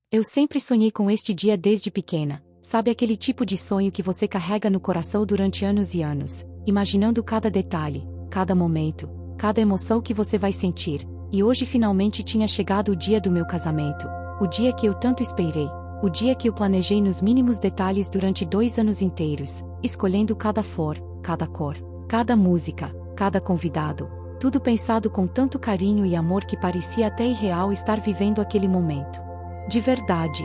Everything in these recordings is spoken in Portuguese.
Eu sempre sonhei com este dia desde pequena. Sabe aquele tipo de sonho que você carrega no coração durante anos e anos, imaginando cada detalhe, cada momento, cada emoção que você vai sentir. E hoje finalmente tinha chegado o dia do meu casamento. O dia que eu tanto esperei. O dia que eu planejei nos mínimos detalhes durante 2 anos inteiros, escolhendo cada flor, cada cor, cada música, cada convidado. Tudo pensado com tanto carinho e amor que parecia até irreal estar vivendo aquele momento. De verdade.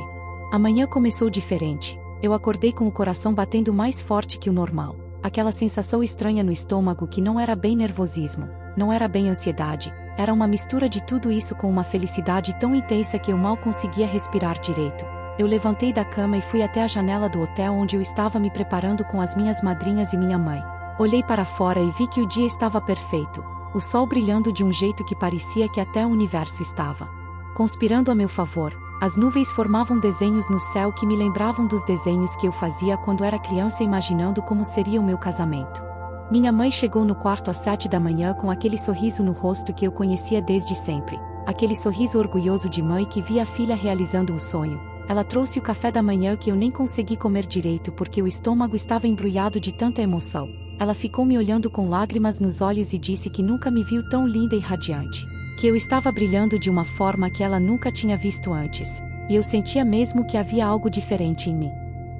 Amanhã começou diferente. Eu acordei com o coração batendo mais forte que o normal. Aquela sensação estranha no estômago que não era bem nervosismo, não era bem ansiedade, era uma mistura de tudo isso com uma felicidade tão intensa que eu mal conseguia respirar direito. Eu levantei da cama e fui até a janela do hotel onde eu estava me preparando com as minhas madrinhas e minha mãe. Olhei para fora e vi que o dia estava perfeito, o sol brilhando de um jeito que parecia que até o universo estava conspirando a meu favor. As nuvens formavam desenhos no céu que me lembravam dos desenhos que eu fazia quando era criança imaginando como seria o meu casamento. Minha mãe chegou no quarto às 7 da manhã com aquele sorriso no rosto que eu conhecia desde sempre, aquele sorriso orgulhoso de mãe que via a filha realizando um sonho. Ela trouxe o café da manhã que eu nem consegui comer direito porque o estômago estava embrulhado de tanta emoção. Ela ficou me olhando com lágrimas nos olhos e disse que nunca me viu tão linda e radiante, que eu estava brilhando de uma forma que ela nunca tinha visto antes, e eu sentia mesmo que havia algo diferente em mim.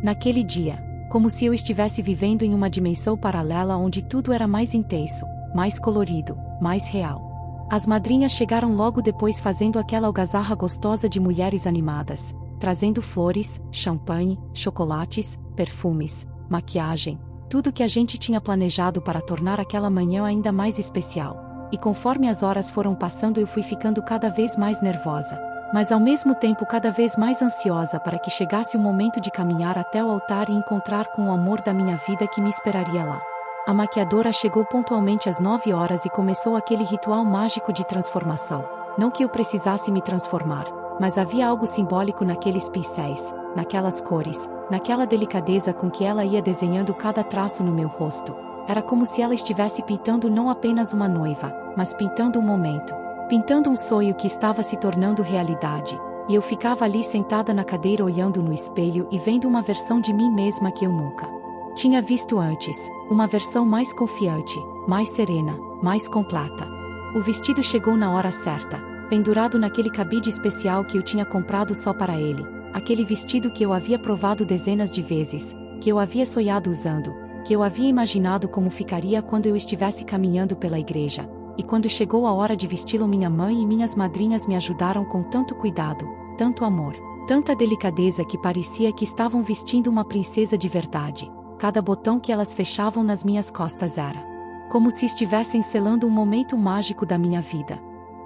Naquele dia, como se eu estivesse vivendo em uma dimensão paralela onde tudo era mais intenso, mais colorido, mais real. As madrinhas chegaram logo depois fazendo aquela algazarra gostosa de mulheres animadas, trazendo flores, champanhe, chocolates, perfumes, maquiagem, tudo que a gente tinha planejado para tornar aquela manhã ainda mais especial. E conforme as horas foram passando eu fui ficando cada vez mais nervosa, mas ao mesmo tempo cada vez mais ansiosa para que chegasse o momento de caminhar até o altar e encontrar com o amor da minha vida que me esperaria lá. A maquiadora chegou pontualmente às 9 horas e começou aquele ritual mágico de transformação. Não que eu precisasse me transformar, mas havia algo simbólico naqueles pincéis, naquelas cores, naquela delicadeza com que ela ia desenhando cada traço no meu rosto. Era como se ela estivesse pintando não apenas uma noiva, mas pintando um momento. Pintando um sonho que estava se tornando realidade. E eu ficava ali sentada na cadeira olhando no espelho e vendo uma versão de mim mesma que eu nunca tinha visto antes. Uma versão mais confiante, mais serena, mais completa. O vestido chegou na hora certa, pendurado naquele cabide especial que eu tinha comprado só para ele. Aquele vestido que eu havia provado dezenas de vezes, que eu havia sonhado usando, que eu havia imaginado como ficaria quando eu estivesse caminhando pela igreja. E quando chegou a hora de vesti-lo, minha mãe e minhas madrinhas me ajudaram com tanto cuidado, tanto amor, tanta delicadeza que parecia que estavam vestindo uma princesa de verdade. Cada botão que elas fechavam nas minhas costas era como se estivessem selando um momento mágico da minha vida.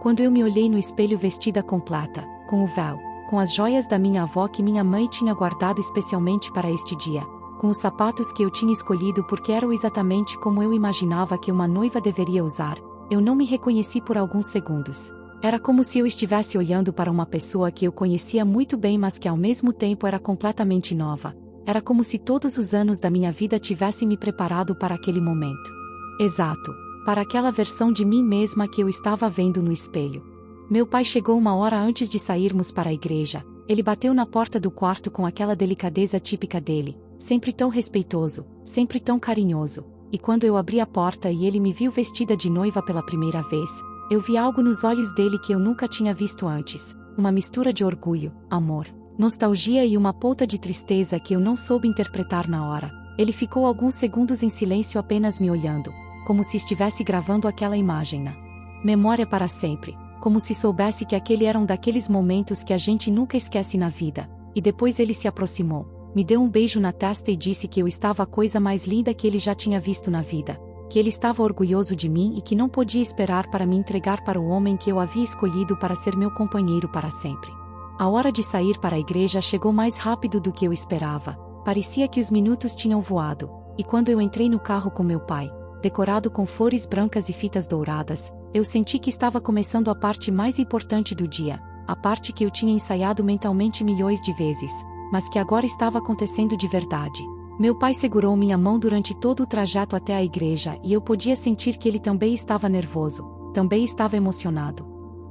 Quando eu me olhei no espelho vestida completa, com o véu, com as joias da minha avó que minha mãe tinha guardado especialmente para este dia, com os sapatos que eu tinha escolhido porque eram exatamente como eu imaginava que uma noiva deveria usar, eu não me reconheci por alguns segundos. Era como se eu estivesse olhando para uma pessoa que eu conhecia muito bem mas que ao mesmo tempo era completamente nova. Era como se todos os anos da minha vida tivessem me preparado para aquele momento. Exato, para aquela versão de mim mesma que eu estava vendo no espelho. Meu pai chegou uma hora antes de sairmos para a igreja. Ele bateu na porta do quarto com aquela delicadeza típica dele, sempre tão respeitoso, sempre tão carinhoso. E quando eu abri a porta e ele me viu vestida de noiva pela primeira vez, eu vi algo nos olhos dele que eu nunca tinha visto antes, uma mistura de orgulho, amor, nostalgia e uma ponta de tristeza que eu não soube interpretar na hora. Ele ficou alguns segundos em silêncio apenas me olhando, como se estivesse gravando aquela imagem na memória para sempre, como se soubesse que aquele era um daqueles momentos que a gente nunca esquece na vida. E depois ele se aproximou, me deu um beijo na testa e disse que eu estava a coisa mais linda que ele já tinha visto na vida, que ele estava orgulhoso de mim e que não podia esperar para me entregar para o homem que eu havia escolhido para ser meu companheiro para sempre. A hora de sair para a igreja chegou mais rápido do que eu esperava. Parecia que os minutos tinham voado, e quando eu entrei no carro com meu pai, decorado com flores brancas e fitas douradas, eu senti que estava começando a parte mais importante do dia, a parte que eu tinha ensaiado mentalmente milhões de vezes, mas que agora estava acontecendo de verdade. Meu pai segurou minha mão durante todo o trajeto até a igreja e eu podia sentir que ele também estava nervoso, também estava emocionado.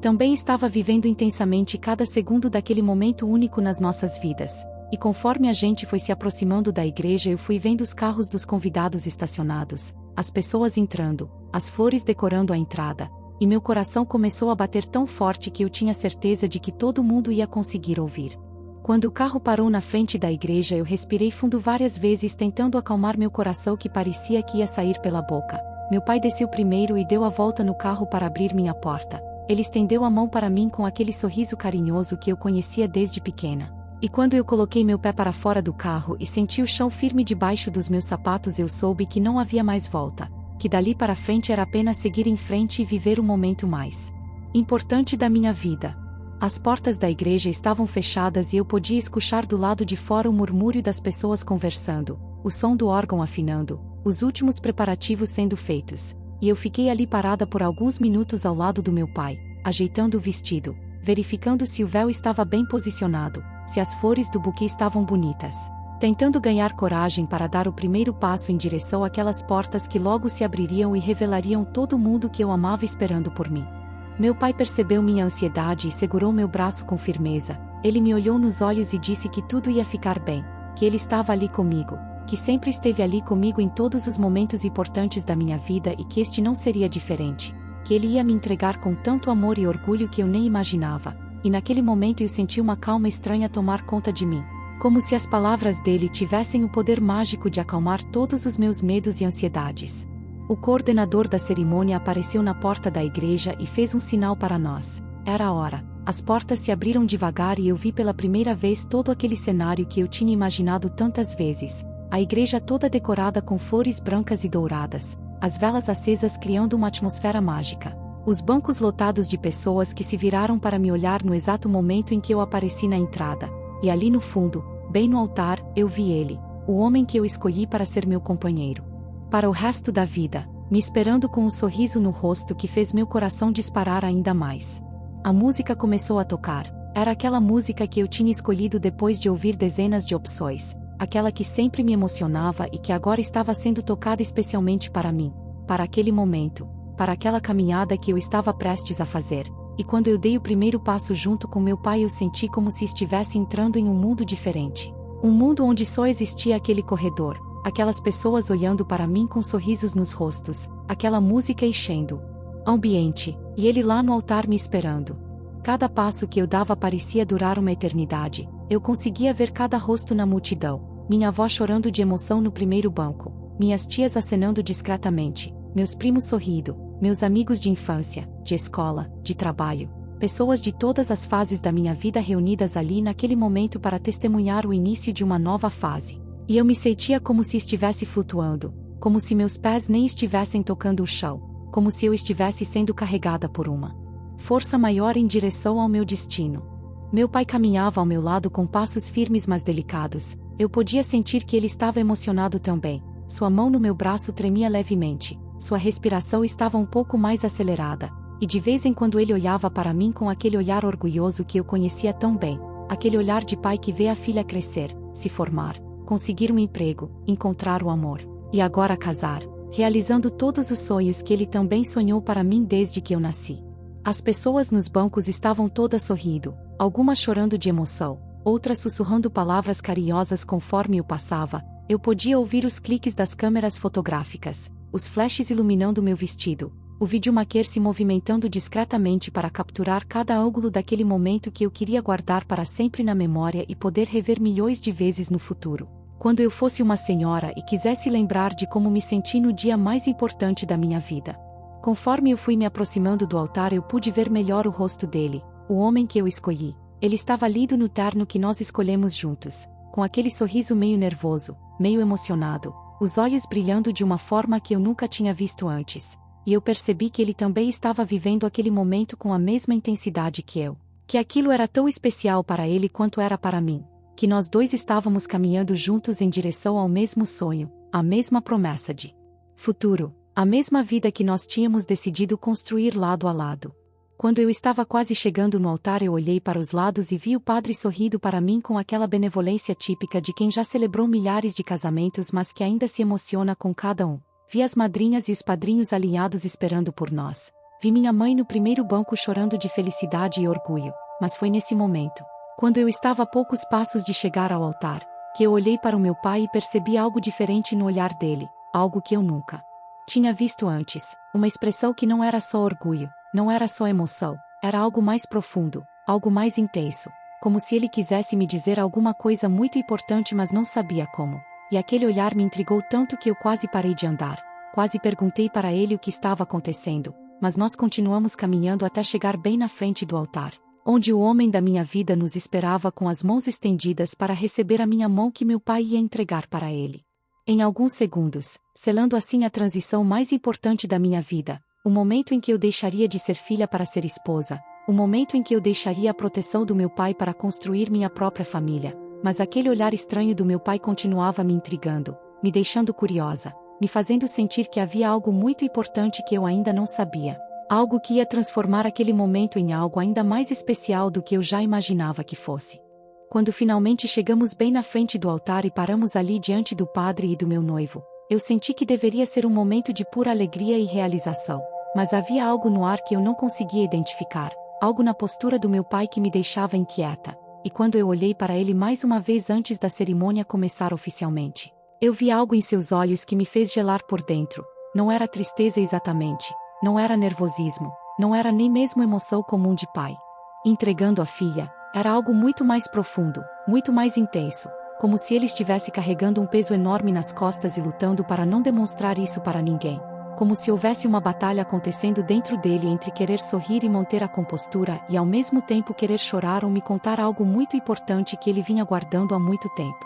Também estava vivendo intensamente cada segundo daquele momento único nas nossas vidas. E conforme a gente foi se aproximando da igreja, eu fui vendo os carros dos convidados estacionados, as pessoas entrando, as flores decorando a entrada, e meu coração começou a bater tão forte que eu tinha certeza de que todo mundo ia conseguir ouvir. Quando o carro parou na frente da igreja, eu respirei fundo várias vezes tentando acalmar meu coração que parecia que ia sair pela boca. Meu pai desceu primeiro e deu a volta no carro para abrir minha porta. Ele estendeu a mão para mim com aquele sorriso carinhoso que eu conhecia desde pequena. E quando eu coloquei meu pé para fora do carro e senti o chão firme debaixo dos meus sapatos, eu soube que não havia mais volta, que dali para frente era apenas seguir em frente e viver o momento mais importante da minha vida. As portas da igreja estavam fechadas e eu podia escutar do lado de fora o murmúrio das pessoas conversando, o som do órgão afinando, os últimos preparativos sendo feitos, e eu fiquei ali parada por alguns minutos ao lado do meu pai, ajeitando o vestido, verificando se o véu estava bem posicionado, se as flores do buquê estavam bonitas, tentando ganhar coragem para dar o primeiro passo em direção àquelas portas que logo se abririam e revelariam todo mundo que eu amava esperando por mim. Meu pai percebeu minha ansiedade e segurou meu braço com firmeza. Ele me olhou nos olhos e disse que tudo ia ficar bem, que ele estava ali comigo, que sempre esteve ali comigo em todos os momentos importantes da minha vida e que este não seria diferente, que ele ia me entregar com tanto amor e orgulho que eu nem imaginava. E naquele momento eu senti uma calma estranha tomar conta de mim, como se as palavras dele tivessem o poder mágico de acalmar todos os meus medos e ansiedades. O coordenador da cerimônia apareceu na porta da igreja e fez um sinal para nós. Era a hora. As portas se abriram devagar e eu vi pela primeira vez todo aquele cenário que eu tinha imaginado tantas vezes. A igreja toda decorada com flores brancas e douradas, as velas acesas criando uma atmosfera mágica. Os bancos lotados de pessoas que se viraram para me olhar no exato momento em que eu apareci na entrada. E ali no fundo, bem no altar, eu vi ele, o homem que eu escolhi para ser meu companheiro para o resto da vida, me esperando com um sorriso no rosto que fez meu coração disparar ainda mais. A música começou a tocar. Era aquela música que eu tinha escolhido depois de ouvir dezenas de opções, aquela que sempre me emocionava e que agora estava sendo tocada especialmente para mim, para aquele momento, para aquela caminhada que eu estava prestes a fazer. E quando eu dei o primeiro passo junto com meu pai, eu senti como se estivesse entrando em um mundo diferente. Um mundo onde só existia aquele corredor, aquelas pessoas olhando para mim com sorrisos nos rostos, aquela música enchendo o ambiente, e ele lá no altar me esperando. Cada passo que eu dava parecia durar uma eternidade. Eu conseguia ver cada rosto na multidão, minha avó chorando de emoção no primeiro banco, minhas tias acenando discretamente, meus primos sorrindo, meus amigos de infância, de escola, de trabalho, pessoas de todas as fases da minha vida reunidas ali naquele momento para testemunhar o início de uma nova fase. E eu me sentia como se estivesse flutuando, como se meus pés nem estivessem tocando o chão, como se eu estivesse sendo carregada por uma força maior em direção ao meu destino. Meu pai caminhava ao meu lado com passos firmes mas delicados. Eu podia sentir que ele estava emocionado também. Sua mão no meu braço tremia levemente, sua respiração estava um pouco mais acelerada, e de vez em quando ele olhava para mim com aquele olhar orgulhoso que eu conhecia tão bem, aquele olhar de pai que vê a filha crescer, se formar, conseguir um emprego, encontrar o amor, e agora casar, realizando todos os sonhos que ele também sonhou para mim desde que eu nasci. As pessoas nos bancos estavam todas sorrindo, algumas chorando de emoção, outras sussurrando palavras carinhosas conforme eu passava. Eu podia ouvir os cliques das câmeras fotográficas, os flashes iluminando meu vestido, o videomaker se movimentando discretamente para capturar cada ângulo daquele momento que eu queria guardar para sempre na memória e poder rever milhões de vezes no futuro. Quando eu fosse uma senhora e quisesse lembrar de como me senti no dia mais importante da minha vida. Conforme eu fui me aproximando do altar, eu pude ver melhor o rosto dele, o homem que eu escolhi. Ele estava lido no terno que nós escolhemos juntos, com aquele sorriso meio nervoso, meio emocionado, os olhos brilhando de uma forma que eu nunca tinha visto antes. E eu percebi que ele também estava vivendo aquele momento com a mesma intensidade que eu. Que aquilo era tão especial para ele quanto era para mim. Que nós dois estávamos caminhando juntos em direção ao mesmo sonho, a mesma promessa de futuro, a mesma vida que nós tínhamos decidido construir lado a lado. Quando eu estava quase chegando no altar, eu olhei para os lados e vi o padre sorrindo para mim com aquela benevolência típica de quem já celebrou milhares de casamentos mas que ainda se emociona com cada um. Vi as madrinhas e os padrinhos alinhados esperando por nós. Vi minha mãe no primeiro banco chorando de felicidade e orgulho, mas foi nesse momento, quando eu estava a poucos passos de chegar ao altar, que eu olhei para o meu pai e percebi algo diferente no olhar dele, algo que eu nunca tinha visto antes, uma expressão que não era só orgulho, não era só emoção, era algo mais profundo, algo mais intenso, como se ele quisesse me dizer alguma coisa muito importante mas não sabia como. E aquele olhar me intrigou tanto que eu quase parei de andar, quase perguntei para ele o que estava acontecendo, mas nós continuamos caminhando até chegar bem na frente do altar, onde o homem da minha vida nos esperava com as mãos estendidas para receber a minha mão que meu pai ia entregar para ele. Em alguns segundos, selando assim a transição mais importante da minha vida, o momento em que eu deixaria de ser filha para ser esposa, o momento em que eu deixaria a proteção do meu pai para construir minha própria família, mas aquele olhar estranho do meu pai continuava me intrigando, me deixando curiosa, me fazendo sentir que havia algo muito importante que eu ainda não sabia, algo que ia transformar aquele momento em algo ainda mais especial do que eu já imaginava que fosse. Quando finalmente chegamos bem na frente do altar e paramos ali diante do padre e do meu noivo, eu senti que deveria ser um momento de pura alegria e realização, mas havia algo no ar que eu não conseguia identificar, algo na postura do meu pai que me deixava inquieta, e quando eu olhei para ele mais uma vez antes da cerimônia começar oficialmente, eu vi algo em seus olhos que me fez gelar por dentro. Não era tristeza exatamente, não era nervosismo, não era nem mesmo emoção comum de pai entregando a filha. Era algo muito mais profundo, muito mais intenso, como se ele estivesse carregando um peso enorme nas costas e lutando para não demonstrar isso para ninguém. Como se houvesse uma batalha acontecendo dentro dele entre querer sorrir e manter a compostura e ao mesmo tempo querer chorar ou me contar algo muito importante que ele vinha guardando há muito tempo.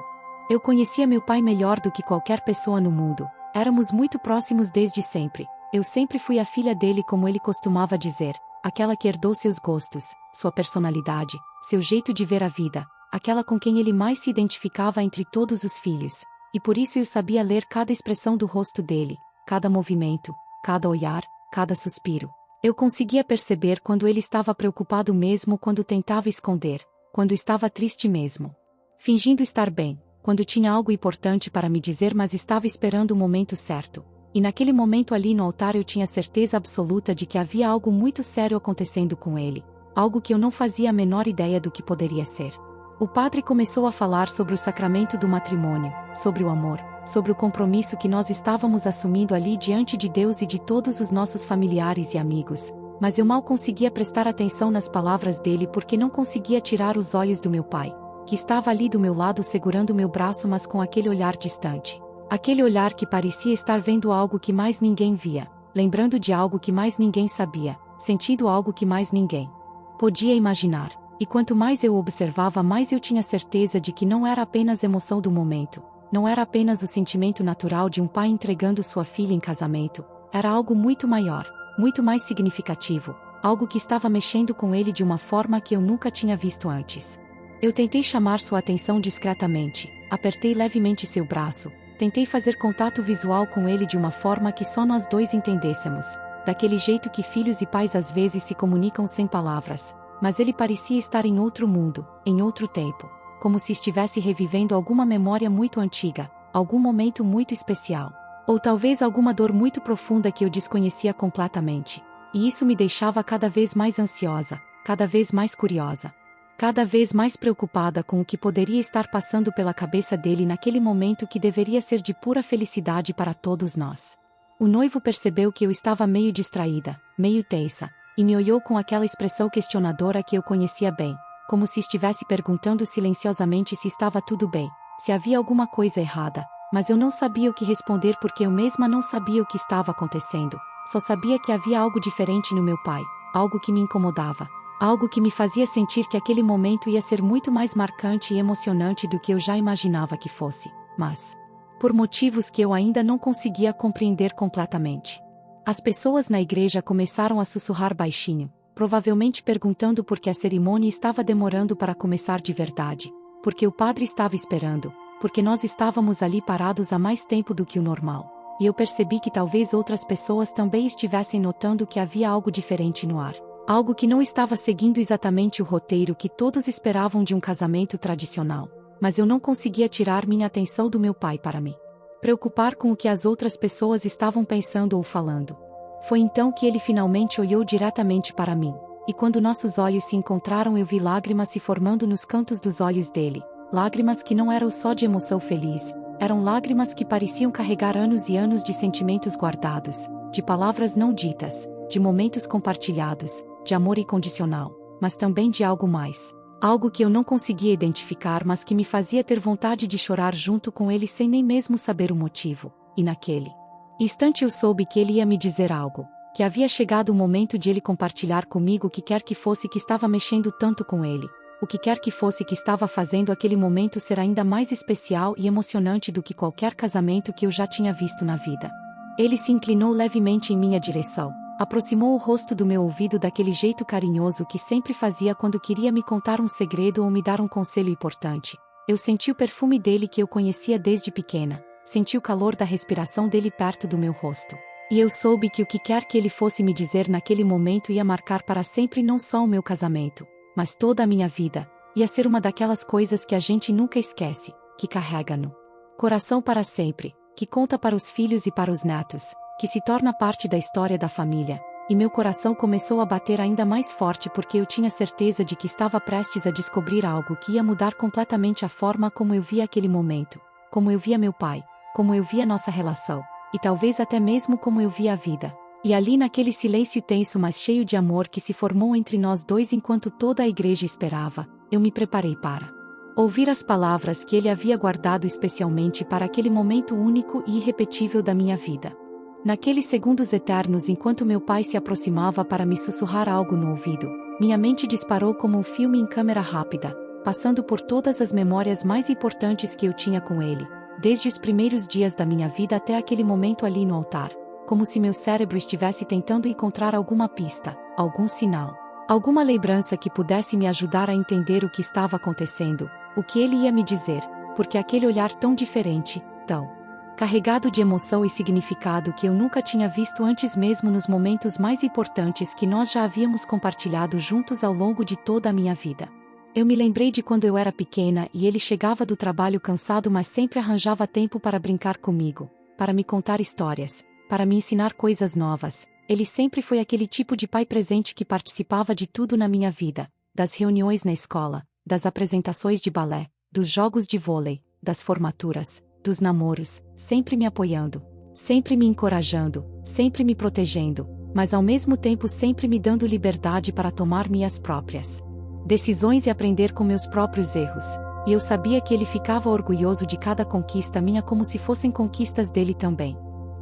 Eu conhecia meu pai melhor do que qualquer pessoa no mundo, éramos muito próximos desde sempre, eu sempre fui a filha dele como ele costumava dizer. Aquela que herdou seus gostos, sua personalidade, seu jeito de ver a vida, aquela com quem ele mais se identificava entre todos os filhos, e por isso eu sabia ler cada expressão do rosto dele, cada movimento, cada olhar, cada suspiro. Eu conseguia perceber quando ele estava preocupado mesmo, quando tentava esconder, quando estava triste mesmo, fingindo estar bem, quando tinha algo importante para me dizer mas estava esperando o momento certo. E naquele momento ali no altar eu tinha certeza absoluta de que havia algo muito sério acontecendo com ele, algo que eu não fazia a menor ideia do que poderia ser. O padre começou a falar sobre o sacramento do matrimônio, sobre o amor, sobre o compromisso que nós estávamos assumindo ali diante de Deus e de todos os nossos familiares e amigos, mas eu mal conseguia prestar atenção nas palavras dele porque não conseguia tirar os olhos do meu pai, que estava ali do meu lado segurando meu braço mas com aquele olhar distante. Aquele olhar que parecia estar vendo algo que mais ninguém via, lembrando de algo que mais ninguém sabia, sentindo algo que mais ninguém podia imaginar. E quanto mais eu observava, mais eu tinha certeza de que não era apenas emoção do momento, não era apenas o sentimento natural de um pai entregando sua filha em casamento, era algo muito maior, muito mais significativo, algo que estava mexendo com ele de uma forma que eu nunca tinha visto antes. Eu tentei chamar sua atenção discretamente, apertei levemente seu braço, tentei fazer contato visual com ele de uma forma que só nós dois entendêssemos, daquele jeito que filhos e pais às vezes se comunicam sem palavras, mas ele parecia estar em outro mundo, em outro tempo, como se estivesse revivendo alguma memória muito antiga, algum momento muito especial, ou talvez alguma dor muito profunda que eu desconhecia completamente, e isso me deixava cada vez mais ansiosa, cada vez mais curiosa. Cada vez mais preocupada com o que poderia estar passando pela cabeça dele naquele momento que deveria ser de pura felicidade para todos nós. O noivo percebeu que eu estava meio distraída, meio tensa, e me olhou com aquela expressão questionadora que eu conhecia bem, como se estivesse perguntando silenciosamente se estava tudo bem, se havia alguma coisa errada, mas eu não sabia o que responder porque eu mesma não sabia o que estava acontecendo, só sabia que havia algo diferente no meu pai, algo que me incomodava. Algo que me fazia sentir que aquele momento ia ser muito mais marcante e emocionante do que eu já imaginava que fosse, mas, por motivos que eu ainda não conseguia compreender completamente, as pessoas na igreja começaram a sussurrar baixinho, provavelmente perguntando por que a cerimônia estava demorando para começar de verdade, porque o padre estava esperando, porque nós estávamos ali parados há mais tempo do que o normal, e eu percebi que talvez outras pessoas também estivessem notando que havia algo diferente no ar. Algo que não estava seguindo exatamente o roteiro que todos esperavam de um casamento tradicional, mas eu não conseguia tirar minha atenção do meu pai para me preocupar com o que as outras pessoas estavam pensando ou falando. Foi então que ele finalmente olhou diretamente para mim. E quando nossos olhos se encontraram, eu vi lágrimas se formando nos cantos dos olhos dele. Lágrimas que não eram só de emoção feliz, eram lágrimas que pareciam carregar anos e anos de sentimentos guardados, de palavras não ditas, de momentos compartilhados, de amor incondicional, mas também de algo mais. Algo que eu não conseguia identificar, mas que me fazia ter vontade de chorar junto com ele sem nem mesmo saber o motivo. E naquele instante eu soube que ele ia me dizer algo, que havia chegado o momento de ele compartilhar comigo o que quer que fosse que estava mexendo tanto com ele. O que quer que fosse que estava fazendo aquele momento ser ainda mais especial e emocionante do que qualquer casamento que eu já tinha visto na vida. Ele se inclinou levemente em minha direção, aproximou o rosto do meu ouvido daquele jeito carinhoso que sempre fazia quando queria me contar um segredo ou me dar um conselho importante. Eu senti o perfume dele que eu conhecia desde pequena, senti o calor da respiração dele perto do meu rosto. E eu soube que o que quer que ele fosse me dizer naquele momento ia marcar para sempre não só o meu casamento, mas toda a minha vida. Ia ser uma daquelas coisas que a gente nunca esquece, que carrega no coração para sempre, que conta para os filhos e para os netos, que se torna parte da história da família. E meu coração começou a bater ainda mais forte porque eu tinha certeza de que estava prestes a descobrir algo que ia mudar completamente a forma como eu via aquele momento, como eu via meu pai, como eu via nossa relação, e talvez até mesmo como eu via a vida. E ali naquele silêncio tenso mas cheio de amor que se formou entre nós dois enquanto toda a igreja esperava, eu me preparei para ouvir as palavras que ele havia guardado especialmente para aquele momento único e irrepetível da minha vida. Naqueles segundos eternos enquanto meu pai se aproximava para me sussurrar algo no ouvido, minha mente disparou como um filme em câmera rápida, passando por todas as memórias mais importantes que eu tinha com ele, desde os primeiros dias da minha vida até aquele momento ali no altar. Como se meu cérebro estivesse tentando encontrar alguma pista, algum sinal, alguma lembrança que pudesse me ajudar a entender o que estava acontecendo, o que ele ia me dizer, porque aquele olhar tão diferente, tão carregado de emoção e significado que eu nunca tinha visto antes mesmo nos momentos mais importantes que nós já havíamos compartilhado juntos ao longo de toda a minha vida. Eu me lembrei de quando eu era pequena e ele chegava do trabalho cansado mas sempre arranjava tempo para brincar comigo, para me contar histórias, para me ensinar coisas novas. Ele sempre foi aquele tipo de pai presente que participava de tudo na minha vida, das reuniões na escola, das apresentações de balé, dos jogos de vôlei, das formaturas, dos namoros, sempre me apoiando, sempre me encorajando, sempre me protegendo, mas ao mesmo tempo sempre me dando liberdade para tomar minhas próprias decisões e aprender com meus próprios erros. E eu sabia que ele ficava orgulhoso de cada conquista minha como se fossem conquistas dele também.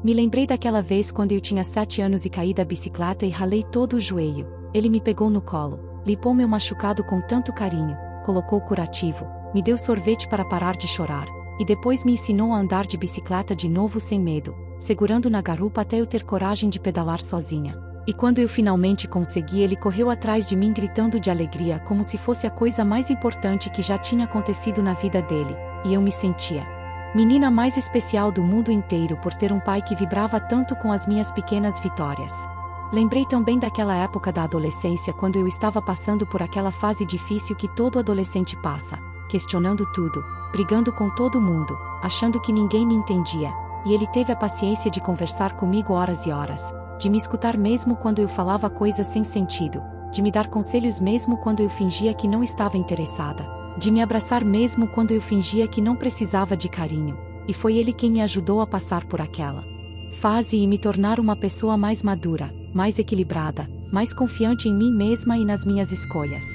Me lembrei daquela vez quando eu tinha 7 anos e caí da bicicleta e ralei todo o joelho. Ele me pegou no colo, limpou meu machucado com tanto carinho, colocou curativo, me deu sorvete para parar de chorar, e depois me ensinou a andar de bicicleta de novo sem medo, segurando na garupa até eu ter coragem de pedalar sozinha. E quando eu finalmente consegui, ele correu atrás de mim gritando de alegria como se fosse a coisa mais importante que já tinha acontecido na vida dele, e eu me sentia menina mais especial do mundo inteiro por ter um pai que vibrava tanto com as minhas pequenas vitórias. Lembrei também daquela época da adolescência quando eu estava passando por aquela fase difícil que todo adolescente passa, questionando tudo, brigando com todo mundo, achando que ninguém me entendia, e ele teve a paciência de conversar comigo horas e horas, de me escutar mesmo quando eu falava coisas sem sentido, de me dar conselhos mesmo quando eu fingia que não estava interessada, de me abraçar mesmo quando eu fingia que não precisava de carinho, e foi ele quem me ajudou a passar por aquela fase e me tornar uma pessoa mais madura, mais equilibrada, mais confiante em mim mesma e nas minhas escolhas.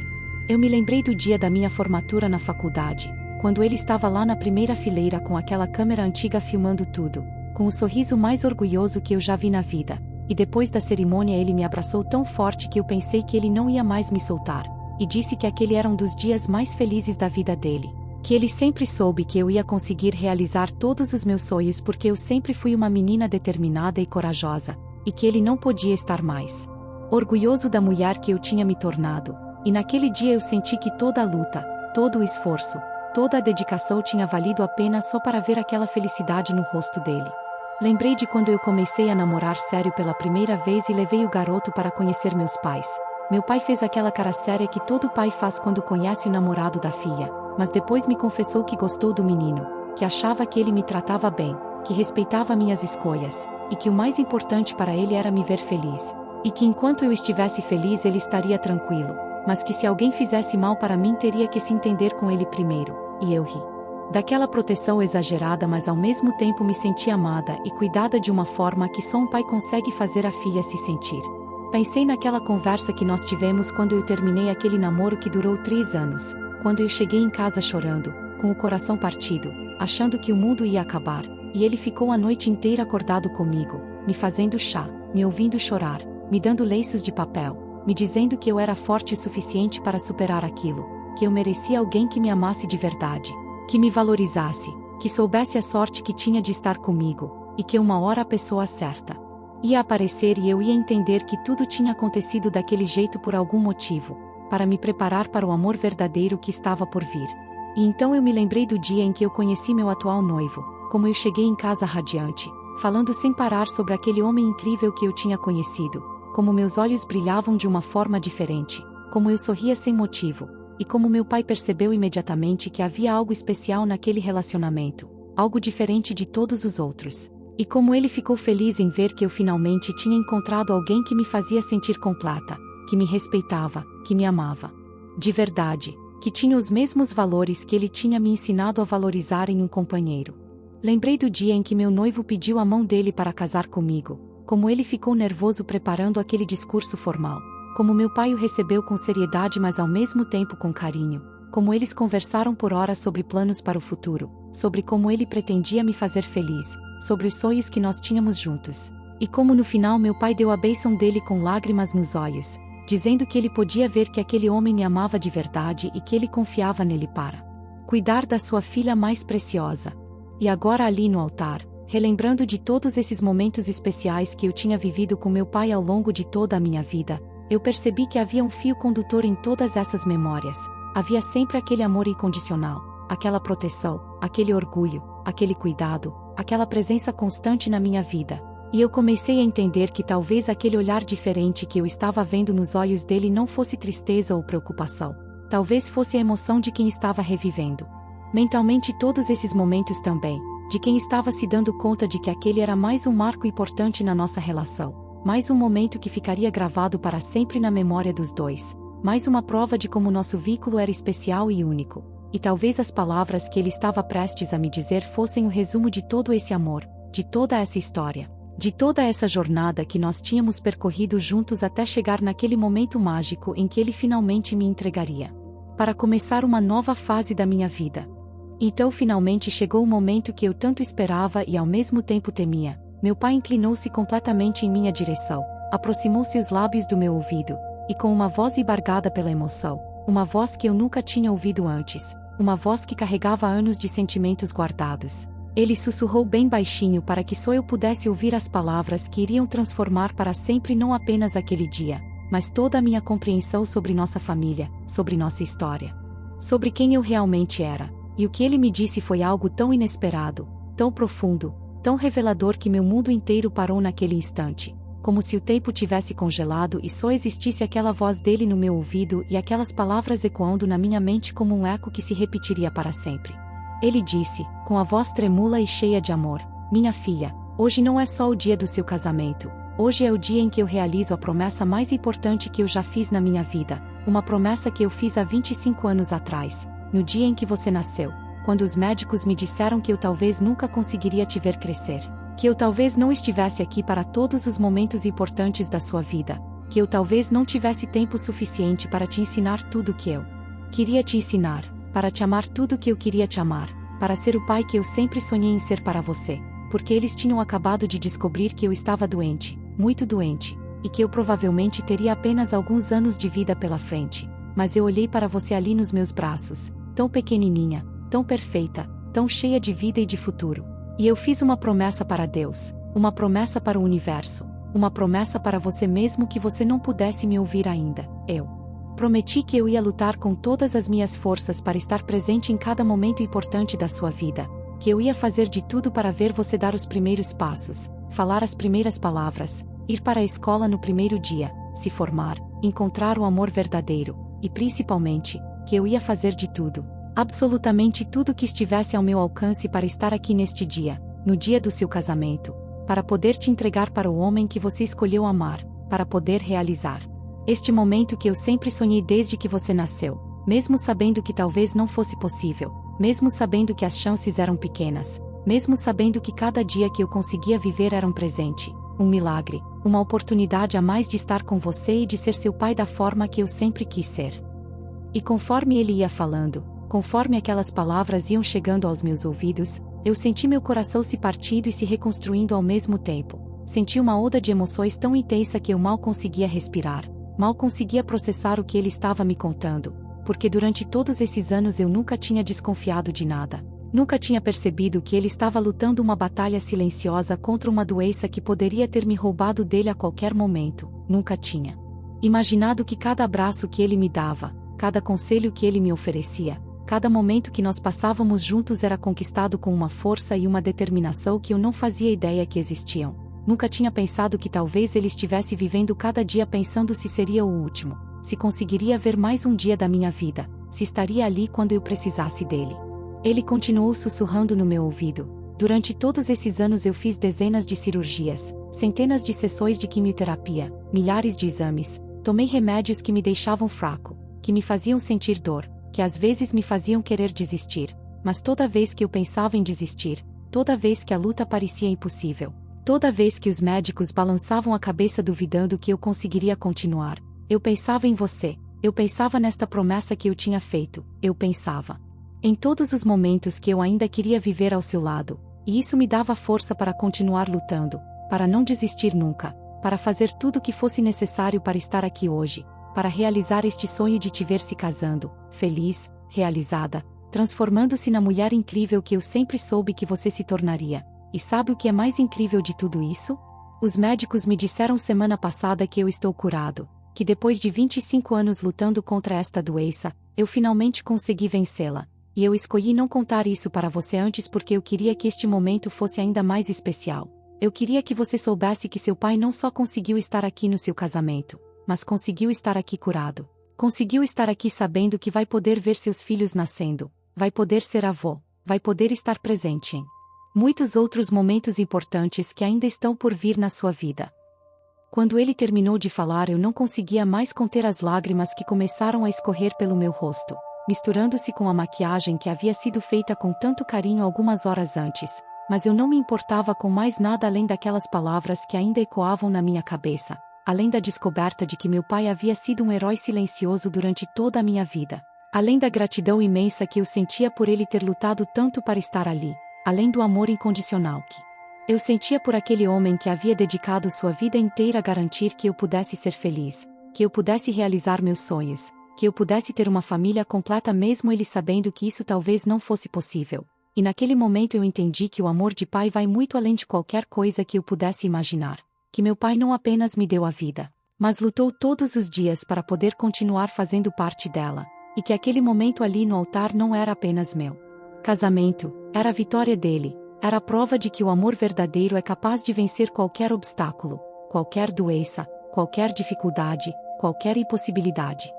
Eu me lembrei do dia da minha formatura na faculdade, quando ele estava lá na primeira fileira com aquela câmera antiga filmando tudo, com o sorriso mais orgulhoso que eu já vi na vida, e depois da cerimônia ele me abraçou tão forte que eu pensei que ele não ia mais me soltar, e disse que aquele era um dos dias mais felizes da vida dele, que ele sempre soube que eu ia conseguir realizar todos os meus sonhos porque eu sempre fui uma menina determinada e corajosa, e que ele não podia estar mais orgulhoso da mulher que eu tinha me tornado, e naquele dia eu senti que toda a luta, todo o esforço, toda a dedicação tinha valido a pena só para ver aquela felicidade no rosto dele. Lembrei de quando eu comecei a namorar sério pela primeira vez e levei o garoto para conhecer meus pais. Meu pai fez aquela cara séria que todo pai faz quando conhece o namorado da filha, mas depois me confessou que gostou do menino, que achava que ele me tratava bem, que respeitava minhas escolhas, e que o mais importante para ele era me ver feliz. E que enquanto eu estivesse feliz ele estaria tranquilo, mas que se alguém fizesse mal para mim teria que se entender com ele primeiro, e eu ri. Daquela proteção exagerada, mas ao mesmo tempo me senti amada e cuidada de uma forma que só um pai consegue fazer a filha se sentir. Pensei naquela conversa que nós tivemos quando eu terminei aquele namoro que durou 3 anos, quando eu cheguei em casa chorando, com o coração partido, achando que o mundo ia acabar, e ele ficou a noite inteira acordado comigo, me fazendo chá, me ouvindo chorar, me dando lenços de papel, me dizendo que eu era forte o suficiente para superar aquilo, que eu merecia alguém que me amasse de verdade, que me valorizasse, que soubesse a sorte que tinha de estar comigo, e que uma hora a pessoa certa ia aparecer e eu ia entender que tudo tinha acontecido daquele jeito por algum motivo, para me preparar para o amor verdadeiro que estava por vir. E então eu me lembrei do dia em que eu conheci meu atual noivo, como eu cheguei em casa radiante, falando sem parar sobre aquele homem incrível que eu tinha conhecido, como meus olhos brilhavam de uma forma diferente, como eu sorria sem motivo, e como meu pai percebeu imediatamente que havia algo especial naquele relacionamento, algo diferente de todos os outros. E como ele ficou feliz em ver que eu finalmente tinha encontrado alguém que me fazia sentir completa, que me respeitava, que me amava de verdade, que tinha os mesmos valores que ele tinha me ensinado a valorizar em um companheiro. Lembrei do dia em que meu noivo pediu a mão dele para casar comigo, como ele ficou nervoso preparando aquele discurso formal, como meu pai o recebeu com seriedade mas ao mesmo tempo com carinho, como eles conversaram por horas sobre planos para o futuro, sobre como ele pretendia me fazer feliz, sobre os sonhos que nós tínhamos juntos. E como no final meu pai deu a bênção dele com lágrimas nos olhos, dizendo que ele podia ver que aquele homem me amava de verdade e que ele confiava nele para cuidar da sua filha mais preciosa. E agora ali no altar, relembrando de todos esses momentos especiais que eu tinha vivido com meu pai ao longo de toda a minha vida, eu percebi que havia um fio condutor em todas essas memórias. Havia sempre aquele amor incondicional, aquela proteção, aquele orgulho, aquele cuidado, aquela presença constante na minha vida. E eu comecei a entender que talvez aquele olhar diferente que eu estava vendo nos olhos dele não fosse tristeza ou preocupação. Talvez fosse a emoção de quem estava revivendo mentalmente todos esses momentos também, de quem estava se dando conta de que aquele era mais um marco importante na nossa relação, mais um momento que ficaria gravado para sempre na memória dos dois, mais uma prova de como nosso vínculo era especial e único. E talvez as palavras que ele estava prestes a me dizer fossem o resumo de todo esse amor, de toda essa história, de toda essa jornada que nós tínhamos percorrido juntos até chegar naquele momento mágico em que ele finalmente me entregaria para começar uma nova fase da minha vida. Então finalmente chegou o momento que eu tanto esperava e ao mesmo tempo temia. Meu pai inclinou-se completamente em minha direção, aproximou-se os lábios do meu ouvido, e com uma voz embargada pela emoção, uma voz que eu nunca tinha ouvido antes, uma voz que carregava anos de sentimentos guardados, ele sussurrou bem baixinho para que só eu pudesse ouvir as palavras que iriam transformar para sempre não apenas aquele dia, mas toda a minha compreensão sobre nossa família, sobre nossa história, sobre quem eu realmente era. E o que ele me disse foi algo tão inesperado, tão profundo, tão revelador que meu mundo inteiro parou naquele instante, como se o tempo tivesse congelado e só existisse aquela voz dele no meu ouvido e aquelas palavras ecoando na minha mente como um eco que se repetiria para sempre. Ele disse, com a voz tremula e cheia de amor: minha filha, hoje não é só o dia do seu casamento, hoje é o dia em que eu realizo a promessa mais importante que eu já fiz na minha vida, uma promessa que eu fiz há 25 anos atrás, no dia em que você nasceu, quando os médicos me disseram que eu talvez nunca conseguiria te ver crescer, que eu talvez não estivesse aqui para todos os momentos importantes da sua vida, que eu talvez não tivesse tempo suficiente para te ensinar tudo o que eu queria te ensinar, para te amar tudo o que eu queria te amar, para ser o pai que eu sempre sonhei em ser para você, porque eles tinham acabado de descobrir que eu estava doente, muito doente, e que eu provavelmente teria apenas alguns anos de vida pela frente, mas eu olhei para você ali nos meus braços, tão pequenininha, tão perfeita, tão cheia de vida e de futuro. E eu fiz uma promessa para Deus, uma promessa para o universo, uma promessa para você mesmo que você não pudesse me ouvir ainda. Eu prometi que eu ia lutar com todas as minhas forças para estar presente em cada momento importante da sua vida, que eu ia fazer de tudo para ver você dar os primeiros passos, falar as primeiras palavras, ir para a escola no primeiro dia, se formar, encontrar o amor verdadeiro, e principalmente, que eu ia fazer de tudo, absolutamente tudo que estivesse ao meu alcance para estar aqui neste dia, no dia do seu casamento, para poder te entregar para o homem que você escolheu amar, para poder realizar este momento que eu sempre sonhei desde que você nasceu, mesmo sabendo que talvez não fosse possível, mesmo sabendo que as chances eram pequenas, mesmo sabendo que cada dia que eu conseguia viver era um presente, um milagre, uma oportunidade a mais de estar com você e de ser seu pai da forma que eu sempre quis ser. E conforme ele ia falando, conforme aquelas palavras iam chegando aos meus ouvidos, eu senti meu coração se partindo e se reconstruindo ao mesmo tempo. Senti uma onda de emoções tão intensa que eu mal conseguia respirar, mal conseguia processar o que ele estava me contando, porque durante todos esses anos eu nunca tinha desconfiado de nada. Nunca tinha percebido que ele estava lutando uma batalha silenciosa contra uma doença que poderia ter me roubado dele a qualquer momento. Nunca tinha imaginado que cada abraço que ele me dava, cada conselho que ele me oferecia, cada momento que nós passávamos juntos era conquistado com uma força e uma determinação que eu não fazia ideia que existiam. Nunca tinha pensado que talvez ele estivesse vivendo cada dia pensando se seria o último, se conseguiria ver mais um dia da minha vida, se estaria ali quando eu precisasse dele. Ele continuou sussurrando no meu ouvido: durante todos esses anos eu fiz dezenas de cirurgias, centenas de sessões de quimioterapia, milhares de exames, tomei remédios que me deixavam fraco, que me faziam sentir dor, que às vezes me faziam querer desistir, mas toda vez que eu pensava em desistir, toda vez que a luta parecia impossível, toda vez que os médicos balançavam a cabeça duvidando que eu conseguiria continuar, eu pensava em você, eu pensava nesta promessa que eu tinha feito, eu pensava em todos os momentos que eu ainda queria viver ao seu lado, e isso me dava força para continuar lutando, para não desistir nunca, para fazer tudo o que fosse necessário para estar aqui hoje, para realizar este sonho de te ver se casando, feliz, realizada, transformando-se na mulher incrível que eu sempre soube que você se tornaria. E sabe o que é mais incrível de tudo isso? Os médicos me disseram semana passada que eu estou curado, que depois de 25 anos lutando contra esta doença, eu finalmente consegui vencê-la. E eu escolhi não contar isso para você antes porque eu queria que este momento fosse ainda mais especial. Eu queria que você soubesse que seu pai não só conseguiu estar aqui no seu casamento, mas conseguiu estar aqui curado. Conseguiu estar aqui sabendo que vai poder ver seus filhos nascendo, vai poder ser avô, vai poder estar presente em muitos outros momentos importantes que ainda estão por vir na sua vida. Quando ele terminou de falar, eu não conseguia mais conter as lágrimas que começaram a escorrer pelo meu rosto, misturando-se com a maquiagem que havia sido feita com tanto carinho algumas horas antes, mas eu não me importava com mais nada além daquelas palavras que ainda ecoavam na minha cabeça, além da descoberta de que meu pai havia sido um herói silencioso durante toda a minha vida, além da gratidão imensa que eu sentia por ele ter lutado tanto para estar ali, além do amor incondicional que eu sentia por aquele homem que havia dedicado sua vida inteira a garantir que eu pudesse ser feliz, que eu pudesse realizar meus sonhos, que eu pudesse ter uma família completa mesmo ele sabendo que isso talvez não fosse possível. E naquele momento eu entendi que o amor de pai vai muito além de qualquer coisa que eu pudesse imaginar, que meu pai não apenas me deu a vida, mas lutou todos os dias para poder continuar fazendo parte dela, e que aquele momento ali no altar não era apenas meu casamento, era a vitória dele, era a prova de que o amor verdadeiro é capaz de vencer qualquer obstáculo, qualquer doença, qualquer dificuldade, qualquer impossibilidade.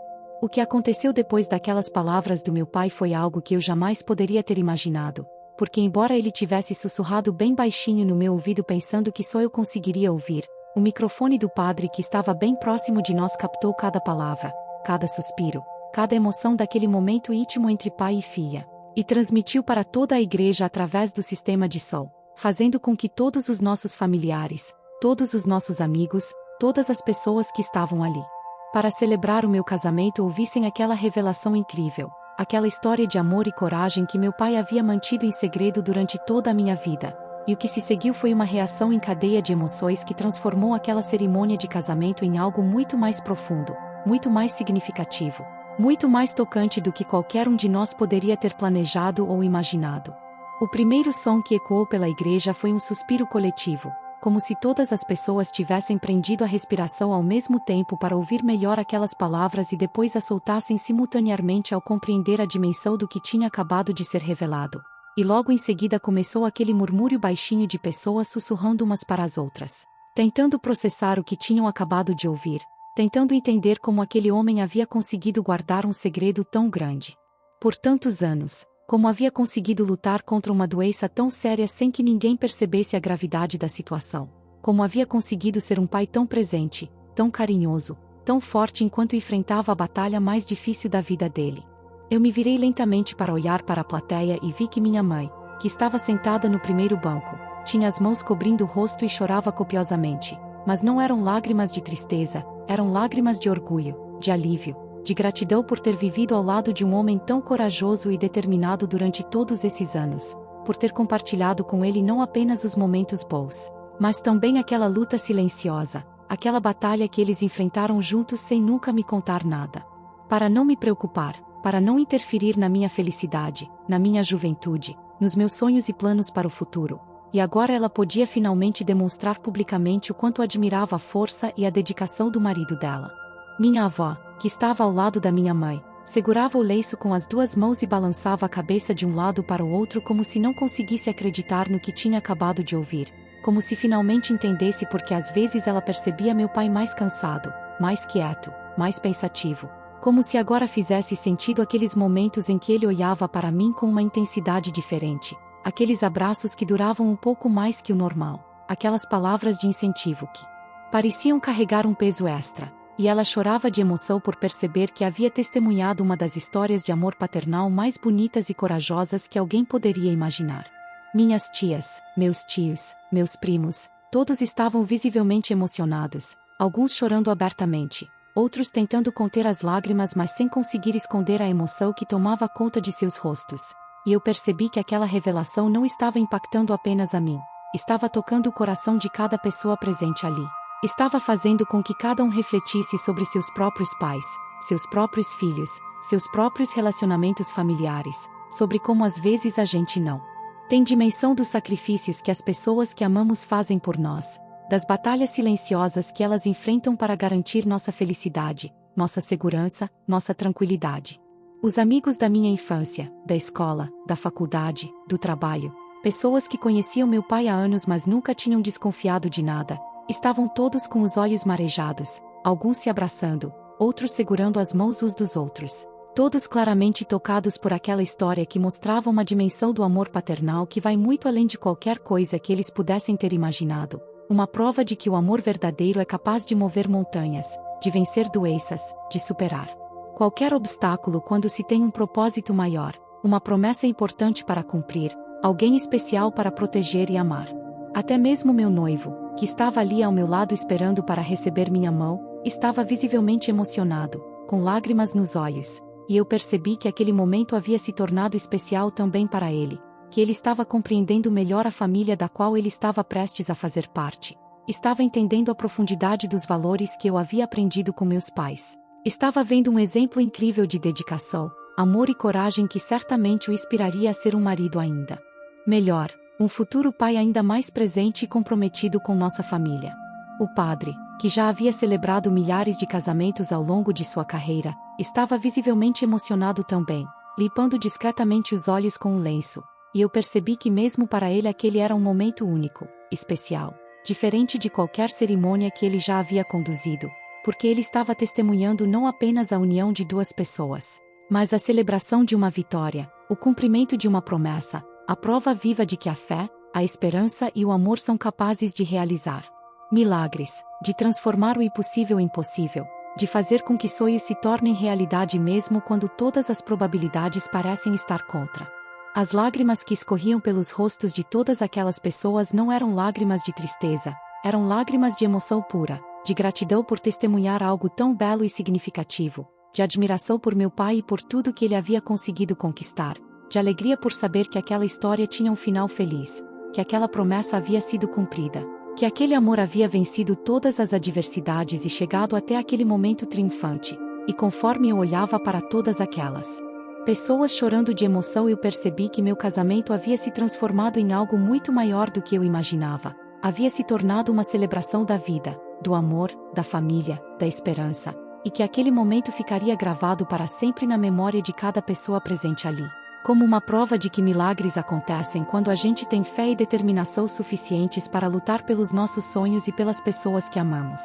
O que aconteceu depois daquelas palavras do meu pai foi algo que eu jamais poderia ter imaginado, porque embora ele tivesse sussurrado bem baixinho no meu ouvido pensando que só eu conseguiria ouvir, o microfone do padre que estava bem próximo de nós captou cada palavra, cada suspiro, cada emoção daquele momento íntimo entre pai e filha, e transmitiu para toda a igreja através do sistema de som, fazendo com que todos os nossos familiares, todos os nossos amigos, todas as pessoas que estavam ali para celebrar o meu casamento ouvissem aquela revelação incrível, aquela história de amor e coragem que meu pai havia mantido em segredo durante toda a minha vida. E o que se seguiu foi uma reação em cadeia de emoções que transformou aquela cerimônia de casamento em algo muito mais profundo, muito mais significativo, muito mais tocante do que qualquer um de nós poderia ter planejado ou imaginado. O primeiro som que ecoou pela igreja foi um suspiro coletivo, como se todas as pessoas tivessem prendido a respiração ao mesmo tempo para ouvir melhor aquelas palavras e depois as soltassem simultaneamente ao compreender a dimensão do que tinha acabado de ser revelado. E logo em seguida começou aquele murmúrio baixinho de pessoas sussurrando umas para as outras, tentando processar o que tinham acabado de ouvir, tentando entender como aquele homem havia conseguido guardar um segredo tão grande por tantos anos, Como havia conseguido lutar contra uma doença tão séria sem que ninguém percebesse a gravidade da situação. Como havia conseguido ser um pai tão presente, tão carinhoso, tão forte enquanto enfrentava a batalha mais difícil da vida dele. Eu me virei lentamente para olhar para a plateia e vi que minha mãe, que estava sentada no primeiro banco, tinha as mãos cobrindo o rosto e chorava copiosamente. Mas não eram lágrimas de tristeza, eram lágrimas de orgulho, de alívio, de gratidão por ter vivido ao lado de um homem tão corajoso e determinado durante todos esses anos, por ter compartilhado com ele não apenas os momentos bons, mas também aquela luta silenciosa, aquela batalha que eles enfrentaram juntos sem nunca me contar nada. Para não me preocupar, para não interferir na minha felicidade, na minha juventude, nos meus sonhos e planos para o futuro. E agora ela podia finalmente demonstrar publicamente o quanto admirava a força e a dedicação do marido dela. Minha avó, que estava ao lado da minha mãe, segurava o lenço com as duas mãos e balançava a cabeça de um lado para o outro como se não conseguisse acreditar no que tinha acabado de ouvir, como se finalmente entendesse porque às vezes ela percebia meu pai mais cansado, mais quieto, mais pensativo, como se agora fizesse sentido aqueles momentos em que ele olhava para mim com uma intensidade diferente. Aqueles abraços que duravam um pouco mais que o normal, aquelas palavras de incentivo que pareciam carregar um peso extra, e ela chorava de emoção por perceber que havia testemunhado uma das histórias de amor paternal mais bonitas e corajosas que alguém poderia imaginar. Minhas tias, meus tios, meus primos, todos estavam visivelmente emocionados, alguns chorando abertamente, outros tentando conter as lágrimas mas sem conseguir esconder a emoção que tomava conta de seus rostos. E eu percebi que aquela revelação não estava impactando apenas a mim, estava tocando o coração de cada pessoa presente ali. Estava fazendo com que cada um refletisse sobre seus próprios pais, seus próprios filhos, seus próprios relacionamentos familiares, sobre como às vezes a gente não tem dimensão dos sacrifícios que as pessoas que amamos fazem por nós, das batalhas silenciosas que elas enfrentam para garantir nossa felicidade, nossa segurança, nossa tranquilidade. Os amigos da minha infância, da escola, da faculdade, do trabalho, pessoas que conheciam meu pai há anos mas nunca tinham desconfiado de nada, estavam todos com os olhos marejados, alguns se abraçando, outros segurando as mãos uns dos outros. Todos claramente tocados por aquela história que mostrava uma dimensão do amor paternal que vai muito além de qualquer coisa que eles pudessem ter imaginado. Uma prova de que o amor verdadeiro é capaz de mover montanhas, de vencer doenças, de superar qualquer obstáculo quando se tem um propósito maior, uma promessa importante para cumprir, alguém especial para proteger e amar. Até mesmo meu noivo, que estava ali ao meu lado esperando para receber minha mão, estava visivelmente emocionado, com lágrimas nos olhos, e eu percebi que aquele momento havia se tornado especial também para ele, que ele estava compreendendo melhor a família da qual ele estava prestes a fazer parte. Estava entendendo a profundidade dos valores que eu havia aprendido com meus pais. Estava vendo um exemplo incrível de dedicação, amor e coragem que certamente o inspiraria a ser um marido ainda melhor, um futuro pai ainda mais presente e comprometido com nossa família. O padre, que já havia celebrado milhares de casamentos ao longo de sua carreira, estava visivelmente emocionado também, limpando discretamente os olhos com um lenço, e eu percebi que mesmo para ele aquele era um momento único, especial, diferente de qualquer cerimônia que ele já havia conduzido, porque ele estava testemunhando não apenas a união de duas pessoas, mas a celebração de uma vitória, o cumprimento de uma promessa, a prova viva de que a fé, a esperança e o amor são capazes de realizar milagres, de transformar o impossível em possível, de fazer com que sonhos se tornem realidade mesmo quando todas as probabilidades parecem estar contra. As lágrimas que escorriam pelos rostos de todas aquelas pessoas não eram lágrimas de tristeza, eram lágrimas de emoção pura, de gratidão por testemunhar algo tão belo e significativo, de admiração por meu pai e por tudo que ele havia conseguido conquistar, de alegria por saber que aquela história tinha um final feliz, que aquela promessa havia sido cumprida, que aquele amor havia vencido todas as adversidades e chegado até aquele momento triunfante, e conforme eu olhava para todas aquelas pessoas chorando de emoção eu percebi que meu casamento havia se transformado em algo muito maior do que eu imaginava, havia se tornado uma celebração da vida, do amor, da família, da esperança, e que aquele momento ficaria gravado para sempre na memória de cada pessoa presente ali, como uma prova de que milagres acontecem quando a gente tem fé e determinação suficientes para lutar pelos nossos sonhos e pelas pessoas que amamos.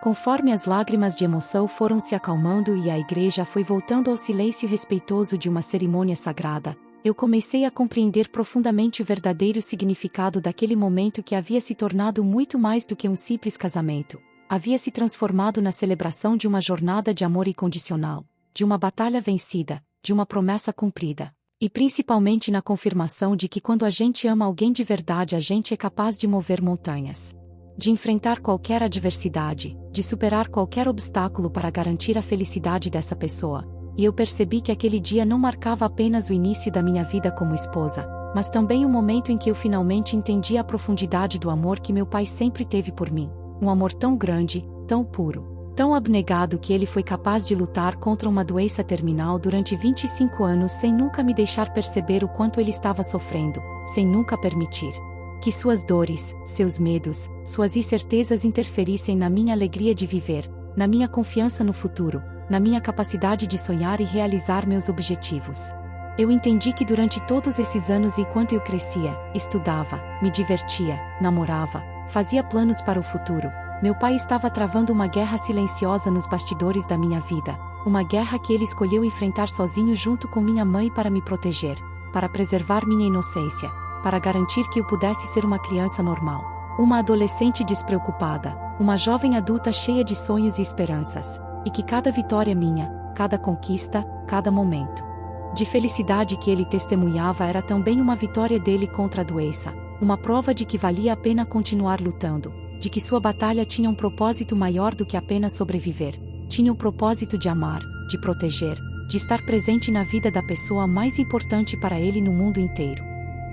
Conforme as lágrimas de emoção foram se acalmando e a igreja foi voltando ao silêncio respeitoso de uma cerimônia sagrada, eu comecei a compreender profundamente o verdadeiro significado daquele momento que havia se tornado muito mais do que um simples casamento. Havia se transformado na celebração de uma jornada de amor incondicional, de uma batalha vencida, de uma promessa cumprida. E principalmente na confirmação de que quando a gente ama alguém de verdade a gente é capaz de mover montanhas. De enfrentar qualquer adversidade, de superar qualquer obstáculo para garantir a felicidade dessa pessoa. E eu percebi que aquele dia não marcava apenas o início da minha vida como esposa, mas também o momento em que eu finalmente entendi a profundidade do amor que meu pai sempre teve por mim. Um amor tão grande, tão puro, tão abnegado que ele foi capaz de lutar contra uma doença terminal durante 25 anos sem nunca me deixar perceber o quanto ele estava sofrendo, sem nunca permitir que suas dores, seus medos, suas incertezas interferissem na minha alegria de viver, na minha confiança no futuro, na minha capacidade de sonhar e realizar meus objetivos. Eu entendi que durante todos esses anos enquanto eu crescia, estudava, me divertia, namorava, fazia planos para o futuro, meu pai estava travando uma guerra silenciosa nos bastidores da minha vida, uma guerra que ele escolheu enfrentar sozinho junto com minha mãe para me proteger, para preservar minha inocência, para garantir que eu pudesse ser uma criança normal, uma adolescente despreocupada, uma jovem adulta cheia de sonhos e esperanças, e que cada vitória minha, cada conquista, cada momento de felicidade que ele testemunhava era também uma vitória dele contra a doença, uma prova de que valia a pena continuar lutando, de que sua batalha tinha um propósito maior do que apenas sobreviver, tinha o propósito de amar, de proteger, de estar presente na vida da pessoa mais importante para ele no mundo inteiro.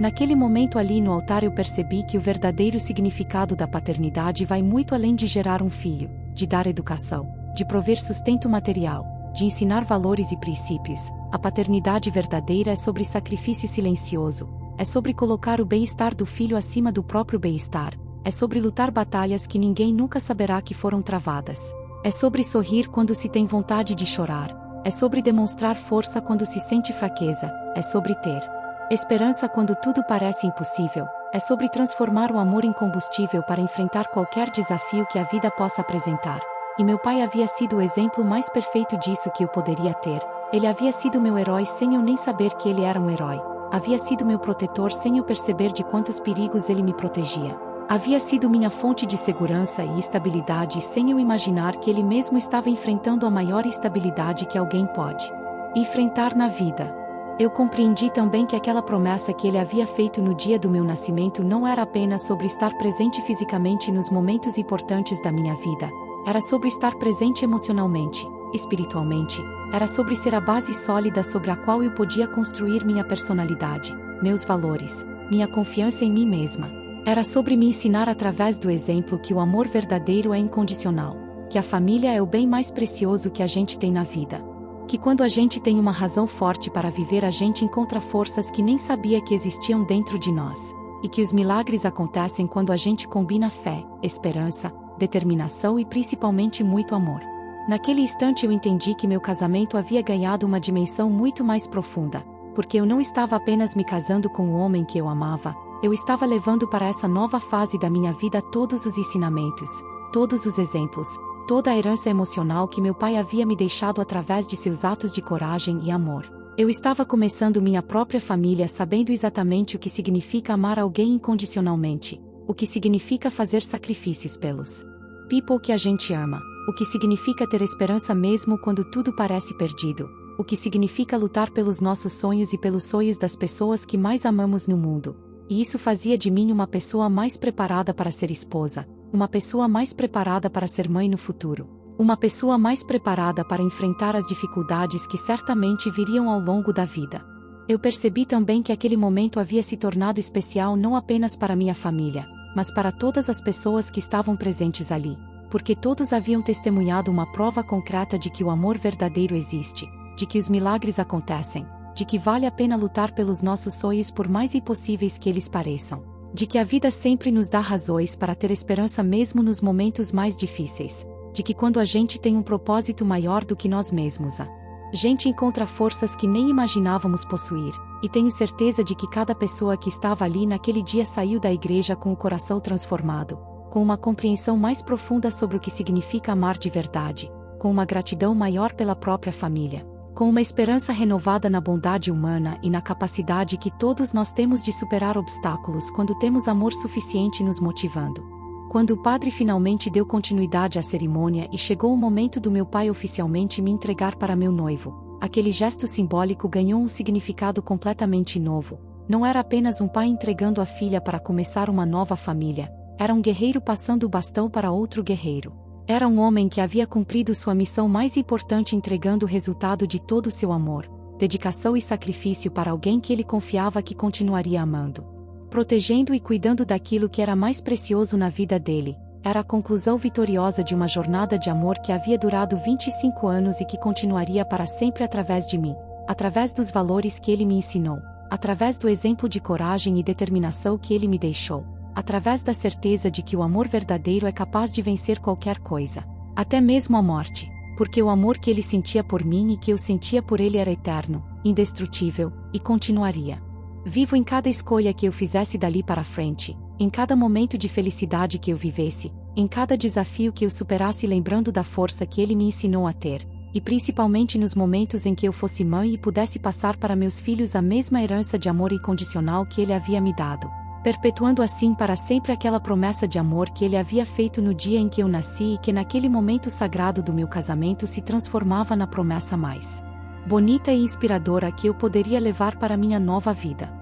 Naquele momento ali no altar eu percebi que o verdadeiro significado da paternidade vai muito além de gerar um filho, de dar educação, de prover sustento material, de ensinar valores e princípios. A paternidade verdadeira é sobre sacrifício silencioso, é sobre colocar o bem-estar do filho acima do próprio bem-estar, é sobre lutar batalhas que ninguém nunca saberá que foram travadas. É sobre sorrir quando se tem vontade de chorar, é sobre demonstrar força quando se sente fraqueza, é sobre ter esperança quando tudo parece impossível, é sobre transformar o amor em combustível para enfrentar qualquer desafio que a vida possa apresentar. E meu pai havia sido o exemplo mais perfeito disso que eu poderia ter. Ele havia sido meu herói sem eu nem saber que ele era um herói. Havia sido meu protetor sem eu perceber de quantos perigos ele me protegia. Havia sido minha fonte de segurança e estabilidade sem eu imaginar que ele mesmo estava enfrentando a maior instabilidade que alguém pode enfrentar na vida. Eu compreendi também que aquela promessa que ele havia feito no dia do meu nascimento não era apenas sobre estar presente fisicamente nos momentos importantes da minha vida. Era sobre estar presente emocionalmente, espiritualmente. Era sobre ser a base sólida sobre a qual eu podia construir minha personalidade, meus valores, minha confiança em mim mesma. Era sobre me ensinar através do exemplo que o amor verdadeiro é incondicional, que a família é o bem mais precioso que a gente tem na vida. Que quando a gente tem uma razão forte para viver a gente encontra forças que nem sabia que existiam dentro de nós. E que os milagres acontecem quando a gente combina fé, esperança, determinação e principalmente muito amor. Naquele instante eu entendi que meu casamento havia ganhado uma dimensão muito mais profunda, porque eu não estava apenas me casando com o homem que eu amava, eu estava levando para essa nova fase da minha vida todos os ensinamentos, todos os exemplos, toda a herança emocional que meu pai havia me deixado através de seus atos de coragem e amor. Eu estava começando minha própria família sabendo exatamente o que significa amar alguém incondicionalmente, o que significa fazer sacrifícios pelos people que a gente ama, o que significa ter esperança mesmo quando tudo parece perdido, o que significa lutar pelos nossos sonhos e pelos sonhos das pessoas que mais amamos no mundo. E isso fazia de mim uma pessoa mais preparada para ser esposa, uma pessoa mais preparada para ser mãe no futuro, uma pessoa mais preparada para enfrentar as dificuldades que certamente viriam ao longo da vida. Eu percebi também que aquele momento havia se tornado especial não apenas para minha família, mas para todas as pessoas que estavam presentes ali, porque todos haviam testemunhado uma prova concreta de que o amor verdadeiro existe, de que os milagres acontecem, de que vale a pena lutar pelos nossos sonhos por mais impossíveis que eles pareçam, de que a vida sempre nos dá razões para ter esperança mesmo nos momentos mais difíceis, de que quando a gente tem um propósito maior do que nós mesmos, a gente encontra forças que nem imaginávamos possuir, e tenho certeza de que cada pessoa que estava ali naquele dia saiu da igreja com o coração transformado, com uma compreensão mais profunda sobre o que significa amar de verdade, com uma gratidão maior pela própria família, Com uma esperança renovada na bondade humana e na capacidade que todos nós temos de superar obstáculos quando temos amor suficiente nos motivando. Quando o padre finalmente deu continuidade à cerimônia e chegou o momento do meu pai oficialmente me entregar para meu noivo, aquele gesto simbólico ganhou um significado completamente novo. Não era apenas um pai entregando a filha para começar uma nova família, era um guerreiro passando o bastão para outro guerreiro. Era um homem que havia cumprido sua missão mais importante entregando o resultado de todo o seu amor, dedicação e sacrifício para alguém que ele confiava que continuaria amando. Protegendo e cuidando daquilo que era mais precioso na vida dele, era a conclusão vitoriosa de uma jornada de amor que havia durado 25 anos e que continuaria para sempre através de mim, através dos valores que ele me ensinou, através do exemplo de coragem e determinação que ele me deixou, através da certeza de que o amor verdadeiro é capaz de vencer qualquer coisa, até mesmo a morte, porque o amor que ele sentia por mim e que eu sentia por ele era eterno, indestrutível, e continuaria. Vivo em cada escolha que eu fizesse dali para frente, em cada momento de felicidade que eu vivesse, em cada desafio que eu superasse lembrando da força que ele me ensinou a ter, e principalmente nos momentos em que eu fosse mãe e pudesse passar para meus filhos a mesma herança de amor incondicional que ele havia me dado, perpetuando assim para sempre aquela promessa de amor que ele havia feito no dia em que eu nasci e que naquele momento sagrado do meu casamento se transformava na promessa mais bonita e inspiradora que eu poderia levar para minha nova vida.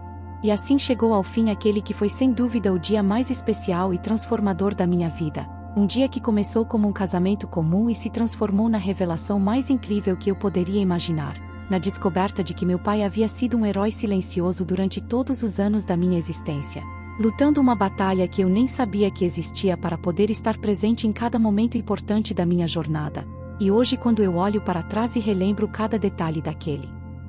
E assim chegou ao fim aquele que foi sem dúvida o dia mais especial e transformador da minha vida, um dia que começou como um casamento comum e se transformou na revelação mais incrível que eu poderia imaginar, na descoberta de que meu pai havia sido um herói silencioso durante todos os anos da minha existência, lutando uma batalha que eu nem sabia que existia para poder estar presente em cada momento importante da minha jornada. E hoje, quando eu olho para trás e relembro cada detalhe daquele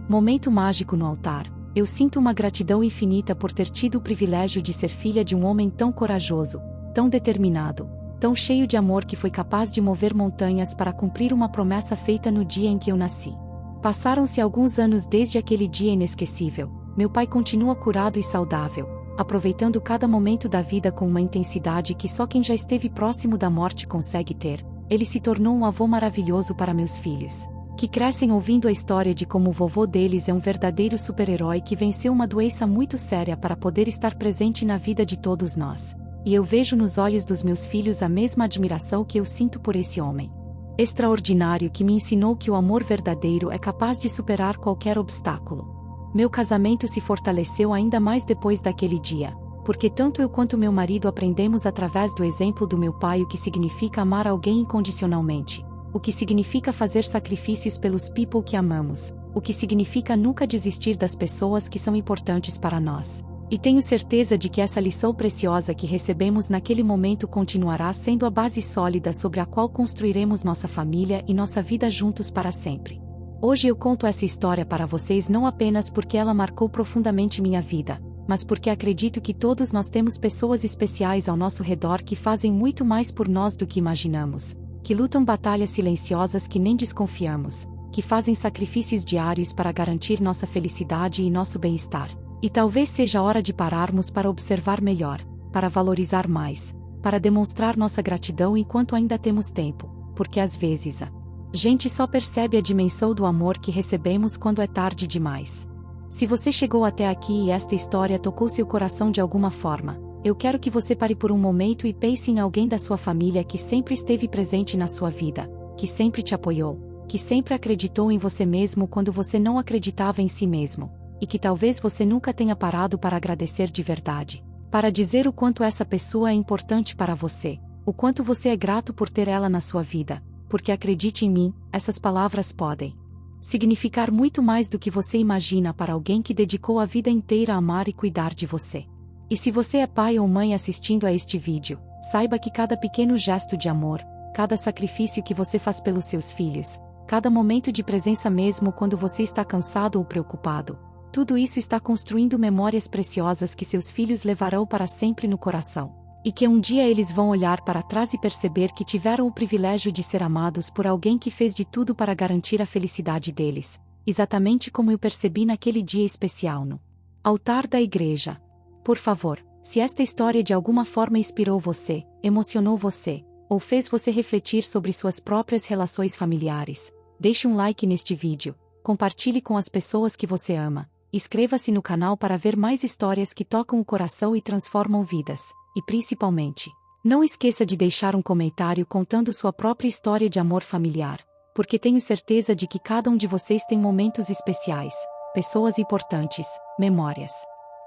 momento mágico no altar, eu sinto uma gratidão infinita por ter tido o privilégio de ser filha de um homem tão corajoso, tão determinado, tão cheio de amor que foi capaz de mover montanhas para cumprir uma promessa feita no dia em que eu nasci. Passaram-se alguns anos desde aquele dia inesquecível. Meu pai continua curado e saudável, aproveitando cada momento da vida com uma intensidade que só quem já esteve próximo da morte consegue ter. Ele se tornou um avô maravilhoso para meus filhos, que crescem ouvindo a história de como o vovô deles é um verdadeiro super-herói que venceu uma doença muito séria para poder estar presente na vida de todos nós. E eu vejo nos olhos dos meus filhos a mesma admiração que eu sinto por esse homem extraordinário que me ensinou que o amor verdadeiro é capaz de superar qualquer obstáculo. Meu casamento se fortaleceu ainda mais depois daquele dia, porque tanto eu quanto meu marido aprendemos através do exemplo do meu pai o que significa amar alguém incondicionalmente, o que significa fazer sacrifícios pelos people que amamos, o que significa nunca desistir das pessoas que são importantes para nós. E tenho certeza de que essa lição preciosa que recebemos naquele momento continuará sendo a base sólida sobre a qual construiremos nossa família e nossa vida juntos para sempre. Hoje eu conto essa história para vocês não apenas porque ela marcou profundamente minha vida, mas porque acredito que todos nós temos pessoas especiais ao nosso redor que fazem muito mais por nós do que imaginamos, que lutam batalhas silenciosas que nem desconfiamos, que fazem sacrifícios diários para garantir nossa felicidade e nosso bem-estar. E talvez seja a hora de pararmos para observar melhor, para valorizar mais, para demonstrar nossa gratidão enquanto ainda temos tempo, porque às vezes a gente só percebe a dimensão do amor que recebemos quando é tarde demais. Se você chegou até aqui e esta história tocou seu coração de alguma forma, eu quero que você pare por um momento e pense em alguém da sua família que sempre esteve presente na sua vida, que sempre te apoiou, que sempre acreditou em você mesmo quando você não acreditava em si mesmo, e que talvez você nunca tenha parado para agradecer de verdade, para dizer o quanto essa pessoa é importante para você, o quanto você é grato por ter ela na sua vida, porque acredite em mim, essas palavras podem significar muito mais do que você imagina para alguém que dedicou a vida inteira a amar e cuidar de você. E se você é pai ou mãe assistindo a este vídeo, saiba que cada pequeno gesto de amor, cada sacrifício que você faz pelos seus filhos, cada momento de presença mesmo quando você está cansado ou preocupado, tudo isso está construindo memórias preciosas que seus filhos levarão para sempre no coração. E que um dia eles vão olhar para trás e perceber que tiveram o privilégio de ser amados por alguém que fez de tudo para garantir a felicidade deles, exatamente como eu percebi naquele dia especial no altar da igreja. Por favor, se esta história de alguma forma inspirou você, emocionou você, ou fez você refletir sobre suas próprias relações familiares, deixe um like neste vídeo, compartilhe com as pessoas que você ama. Inscreva-se no canal para ver mais histórias que tocam o coração e transformam vidas. E principalmente, não esqueça de deixar um comentário contando sua própria história de amor familiar, porque tenho certeza de que cada um de vocês tem momentos especiais, pessoas importantes, memórias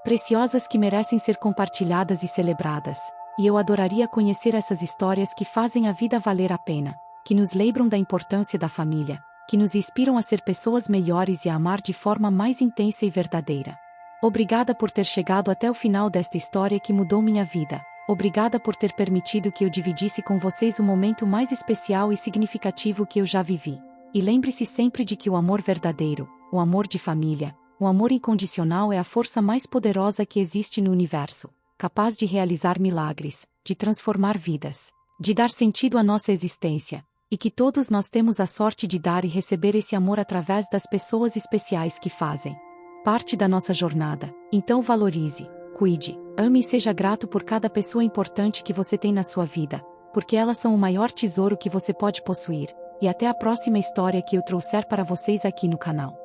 preciosas que merecem ser compartilhadas e celebradas, e eu adoraria conhecer essas histórias que fazem a vida valer a pena, que nos lembram da importância da família, que nos inspiram a ser pessoas melhores e a amar de forma mais intensa e verdadeira. Obrigada por ter chegado até o final desta história que mudou minha vida. Obrigada por ter permitido que eu dividisse com vocês o momento mais especial e significativo que eu já vivi. E lembre-se sempre de que o amor verdadeiro, o amor de família, o amor incondicional é a força mais poderosa que existe no universo, capaz de realizar milagres, de transformar vidas, de dar sentido à nossa existência, e que todos nós temos a sorte de dar e receber esse amor através das pessoas especiais que fazem parte da nossa jornada. Então valorize, cuide, ame e seja grato por cada pessoa importante que você tem na sua vida, porque elas são o maior tesouro que você pode possuir. E até a próxima história que eu trouxer para vocês aqui no canal.